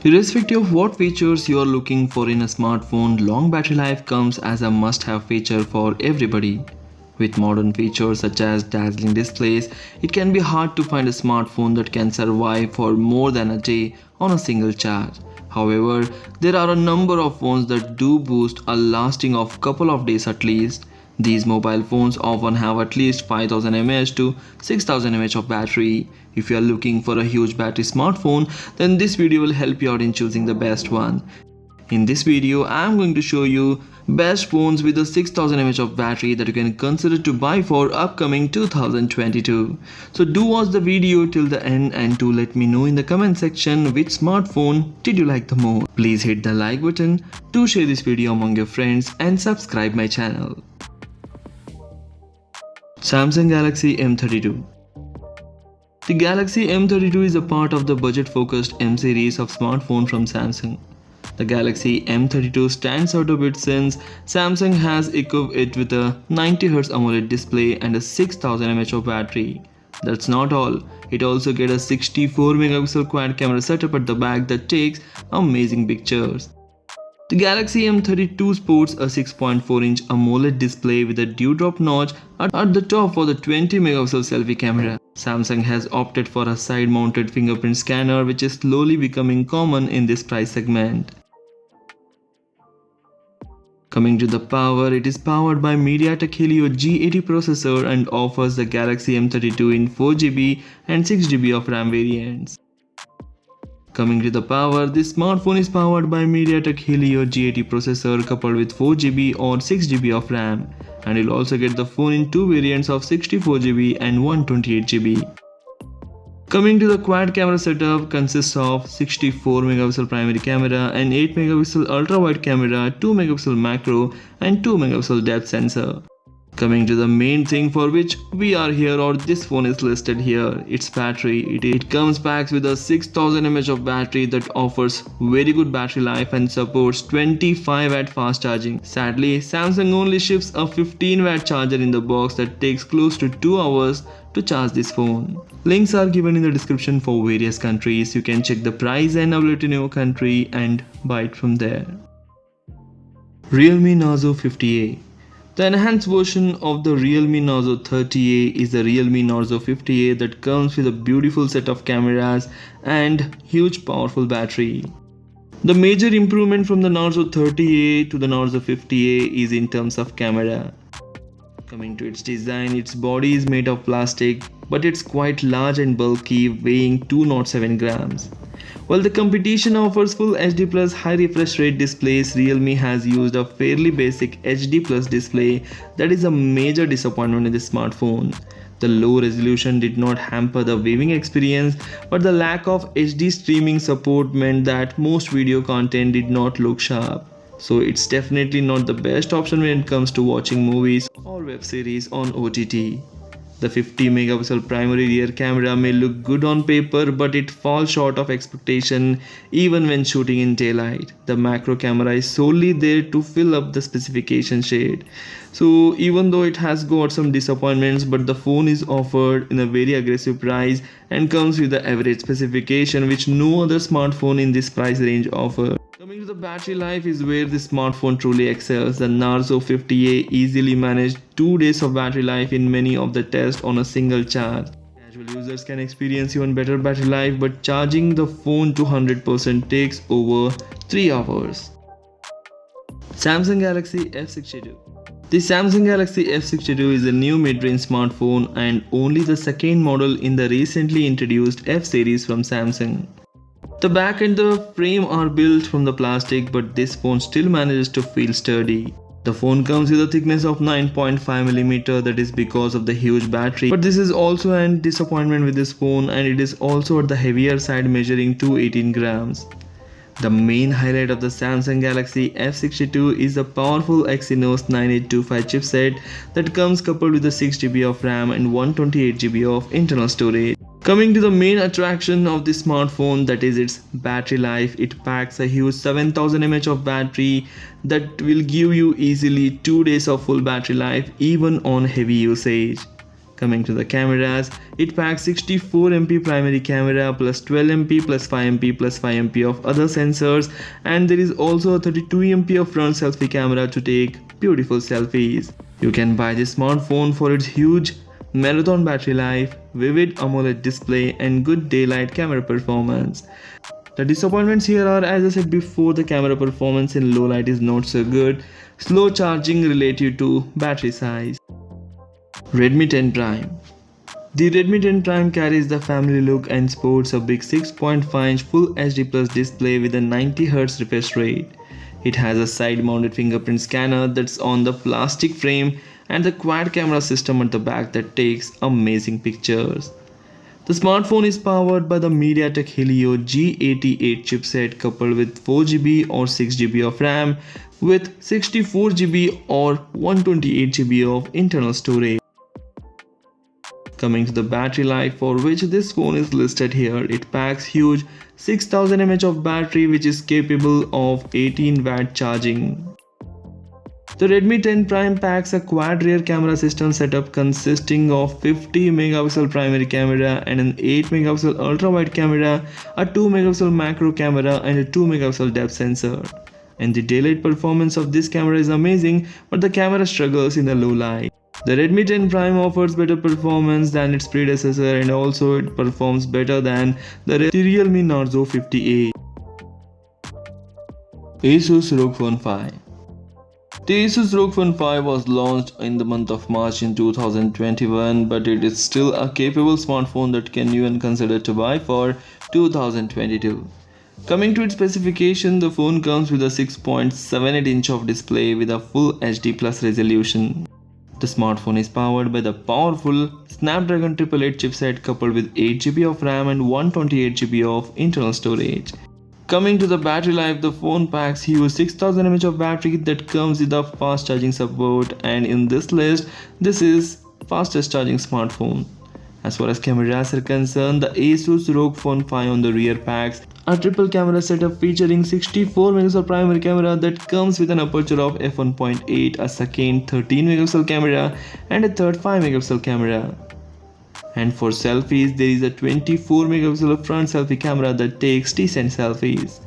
Irrespective of what features you are looking for in a smartphone, long battery life comes as a must-have feature for everybody. With modern features such as dazzling displays, it can be hard to find a smartphone that can survive for more than a day on a single charge. However, there are a number of phones that do boast a lasting of couple of days at least. These mobile phones often have at least 5000 mAh to 6000 mAh of battery. If you are looking for a huge battery smartphone, then this video will help you out in choosing the best one. In this video, I am going to show you best phones with a 6000 mAh of battery that you can consider to buy for upcoming 2022. So do watch the video till the end and do let me know in the comment section which smartphone did you like the most. Please hit the like button, do share this video among your friends and subscribe my channel. Samsung Galaxy M32. The Galaxy M32 is a part of the budget-focused M series of smartphone from Samsung. The Galaxy M32 stands out a bit since Samsung has equipped it with a 90Hz AMOLED display and a 6000 mAh of battery. That's not all, it also gets a 64 megapixel quad camera setup at the back that takes amazing pictures. The Galaxy M32 sports a 6.4-inch AMOLED display with a dewdrop notch at the top for the 20 megapixel selfie camera. Samsung has opted for a side-mounted fingerprint scanner which is slowly becoming common in this price segment. Coming to the power, it is powered by MediaTek Helio G80 processor and offers the Galaxy M32 in 4GB and 6GB of RAM variants. Coming to the power, this smartphone is powered by MediaTek Helio G80 processor coupled with 4GB or 6GB of RAM, and you'll also get the phone in two variants of 64GB and 128GB. Coming to the quad camera setup, consists of 64 megapixel primary camera and 8 megapixel ultra wide camera, 2 megapixel macro and 2 megapixel depth sensor. Coming to the main thing for which we are here or this phone is listed here, its battery. It comes packed with a 6000 mAh of battery that offers very good battery life and supports 25W fast charging. Sadly, Samsung only ships a 15W charger in the box that takes close to 2 hours to charge this phone. Links are given in the description for various countries. You can check the price and availability in your country and buy it from there. Realme Narzo 50A. The enhanced version of the Realme Narzo 30A is the Realme Narzo 50A that comes with a beautiful set of cameras and huge powerful battery. The major improvement from the Narzo 30A to the Narzo 50A is in terms of camera. Coming to its design, its body is made of plastic, but it's quite large and bulky, weighing 207 grams. While the competition offers full HD plus high refresh rate displays, Realme has used a fairly basic HD plus display that is a major disappointment in this smartphone. The low resolution did not hamper the viewing experience, but the lack of HD streaming support meant that most video content did not look sharp. So it's definitely not the best option when it comes to watching movies or web series on OTT. The 50 megapixel primary rear camera may look good on paper, but it falls short of expectation even when shooting in daylight. The macro camera is solely there to fill up the specification shade. So even though it has got some disappointments, but the phone is offered in a very aggressive price and comes with the average specification which no other smartphone in this price range offers. Coming to the battery life is where this smartphone truly excels. The Narzo 50A easily managed 2 days of battery life in many of the tests on a single charge. Casual users can experience even better battery life, but charging the phone to 100% takes over 3 hours. Samsung Galaxy F62. The Samsung Galaxy F62 is a new mid-range smartphone and only the second model in the recently introduced F series from Samsung. The back and the frame are built from the plastic, but this phone still manages to feel sturdy. The phone comes with a thickness of 9.5mm, that is because of the huge battery, but this is also a disappointment with this phone, and it is also at the heavier side, measuring 218 grams. The main highlight of the Samsung Galaxy F62 is the powerful Exynos 9825 chipset that comes coupled with the 6GB of RAM and 128GB of internal storage. Coming to the main attraction of this smartphone, that is its battery life. It packs a huge 7000 mAh of battery that will give you easily 2 days of full battery life even on heavy usage. Coming to the cameras, it packs 64MP primary camera plus 12MP plus 5MP plus 5MP of other sensors, and there is also a 32MP of front selfie camera to take beautiful selfies. You can buy this smartphone for its huge marathon battery life, vivid AMOLED display and good daylight camera performance. The disappointments here are, as I said before, the camera performance in low light is not so good, slow charging relative to battery size. Redmi 10 Prime. The Redmi 10 Prime carries the family look and sports a big 6.5-inch Full HD Plus display with a 90Hz refresh rate. It has a side-mounted fingerprint scanner that's on the plastic frame and the quad camera system at the back that takes amazing pictures. The smartphone is powered by the MediaTek Helio G88 chipset coupled with 4GB or 6GB of RAM with 64GB or 128GB of internal storage. Coming to the battery life, for which this phone is listed here, it packs huge 6000 mAh of battery which is capable of 18W charging. The Redmi 10 Prime packs a quad rear camera system setup consisting of 50MP primary camera and an 8MP ultra wide camera, a 2MP macro camera and a 2MP depth sensor. And the daylight performance of this camera is amazing, but the camera struggles in the low light. The Redmi 10 Prime offers better performance than its predecessor, and also it performs better than the Realme Narzo 50A. Asus ROG Phone 5. The Asus ROG Phone 5 was launched in the month of March in 2021, but it is still a capable smartphone that can even consider to buy for 2022. Coming to its specification, the phone comes with a 6.78-inch of display with a Full HD Plus resolution. The smartphone is powered by the powerful Snapdragon 888 chipset coupled with 8GB of RAM and 128GB of internal storage. Coming to the battery life, the phone packs huge 6000 mAh of battery that comes with a fast charging support, and in this list, this is fastest charging smartphone. As far as cameras are concerned, the Asus ROG Phone 5 on the rear packs a triple camera setup featuring 64MP primary camera that comes with an aperture of f1.8, a second 13MP camera and a third 5MP camera. And for selfies, there is a 24MP front selfie camera that takes decent selfies.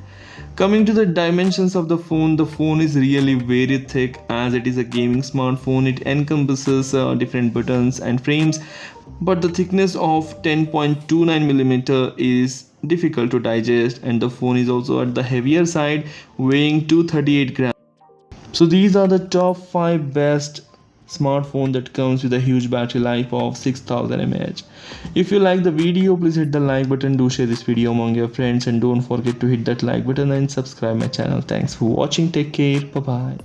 Coming to the dimensions of the phone is really very thick as it is a gaming smartphone. It encompasses different buttons and frames, but the thickness of 10.29mm is difficult to digest, and the phone is also at the heavier side, weighing 238 grams. So these are the top 5 best smartphone that comes with a huge battery life of 6000 mAh. If you like the video, please hit the like button, do share this video among your friends, and don't forget to hit that like button and subscribe my channel. Thanks for watching, take care, bye bye.